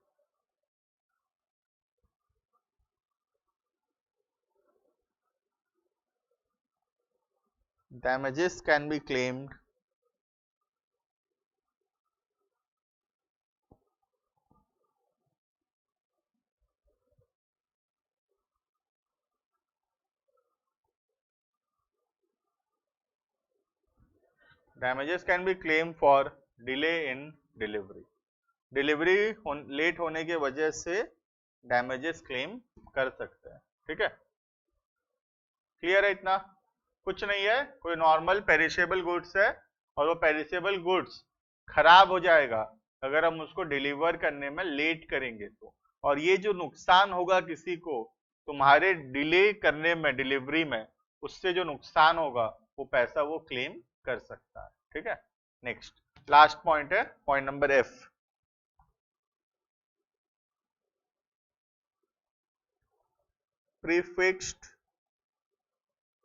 Damages can be claimed for delay in delivery. Delivery late होने की वजह से damages claim कर सकते हैं। ठीक है, क्लियर है? इतना कुछ नहीं है, कोई नॉर्मल पेरिशेबल गुड्स है और वो पेरिशेबल गुड्स खराब हो जाएगा अगर हम उसको डिलीवर करने में लेट करेंगे तो, और ये जो नुकसान होगा किसी को तुम्हारे डिले करने में डिलीवरी में, उससे जो नुकसान होगा वो पैसा वो क्लेम कर सकता है। ठीक है, नेक्स्ट लास्ट पॉइंट है, point number F, prefixed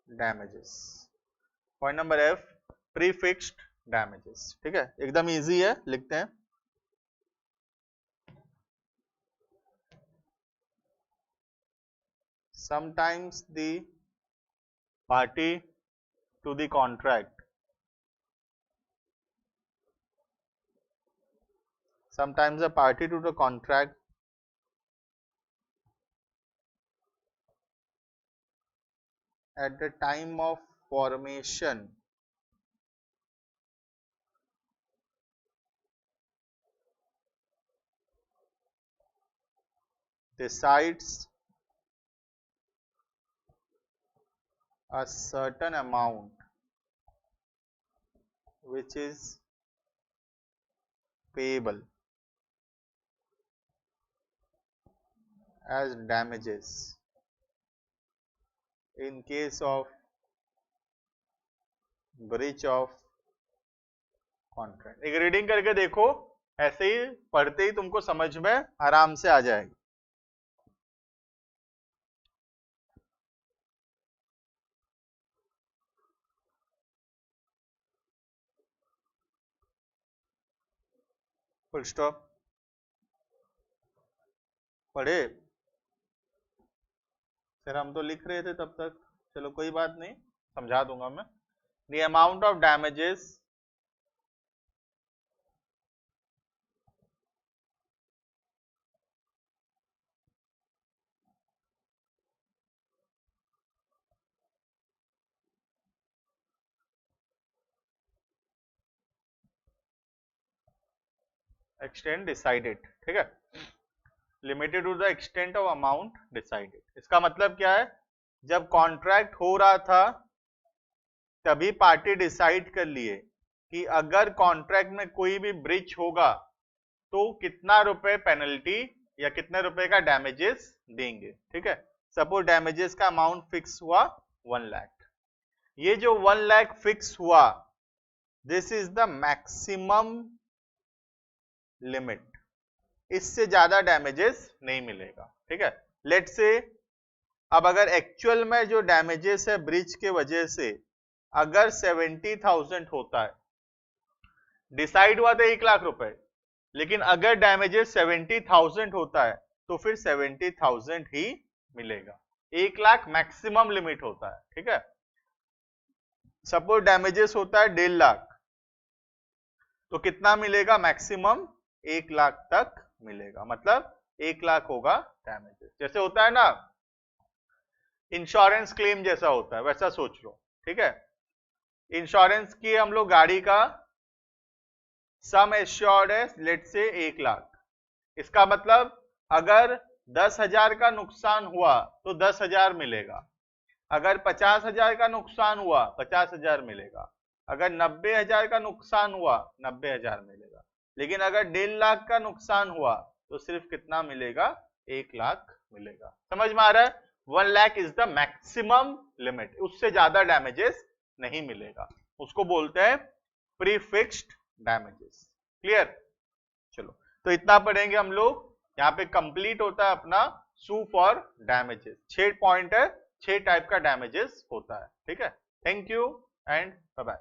damages. Point number F, prefixed damages. ठीक है, एकदम इजी है, लिखते हैं। Sometimes the party to the contract, sometimes the party to the contract at the time of formation decides a certain amount which is payable as damages in case of breach of contract। एक reading करके देखो, ऐसे ही पढ़ते ही तुमको समझ में आराम से आ जाएगी। Full stop. पढ़े सर, हम तो लिख रहे थे तब तक, चलो कोई बात नहीं, समझा दूंगा मैं। The amount of damages extent decided, ठीक है, limited to the extent of amount decided. इसका मतलब क्या है, जब कॉन्ट्रैक्ट हो रहा था तभी पार्टी डिसाइड कर लिए कि अगर कॉन्ट्रैक्ट में कोई भी ब्रीच होगा तो कितना रुपए पेनल्टी या कितने रुपए का डैमेजेस देंगे। ठीक है, सपोज डैमेजेस का अमाउंट फिक्स हुआ 1 लाख। ये जो 1 लाख फिक्स हुआ, this is the maximum limit, इससे ज्यादा डैमेजेस नहीं मिलेगा। ठीक है, लेट से अब अगर एक्चुअल में जो डैमेजेस है ब्रिज के वजह से अगर 70,000 होता है, डिसाइड हुआ था 1 लाख रुपए, लेकिन अगर डैमेजेस 70,000 होता है तो फिर 70,000 ही मिलेगा। 1 लाख मैक्सिमम लिमिट होता है। ठीक है, सपोज डैमेजेस होता है 1.5 लाख, तो कितना मिलेगा मैक्सिमम? 1 लाख तक मिलेगा, मतलब 1 लाख होगा डैमेजेस। जैसे होता है ना इंश्योरेंस क्लेम जैसा होता है, वैसा सोच लो। ठीक है, इंश्योरेंस की हम लोग गाड़ी का सम एश्योर्ड है लेट से 1 लाख, इसका मतलब अगर 10,000 का नुकसान हुआ तो 10,000 मिलेगा, अगर 50,000 का नुकसान हुआ 50,000 मिलेगा, अगर 90,000 का नुकसान हुआ 90,000 मिलेगा, लेकिन अगर 1.5 लाख का नुकसान हुआ तो सिर्फ कितना मिलेगा? 1 लाख मिलेगा। समझ में आ रहा है? 1 lakh is the maximum limit, उससे ज्यादा डैमेजेस नहीं मिलेगा, उसको बोलते हैं प्रीफिक्स्ड डैमेजेस। क्लियर? चलो तो इतना पढ़ेंगे हम लोग। यहाँ पे कंप्लीट होता है अपना सू फॉर डैमेजेस। 6 पॉइंट है, 6 टाइप का डैमेजेस होता है। ठीक है, thank you and bye bye.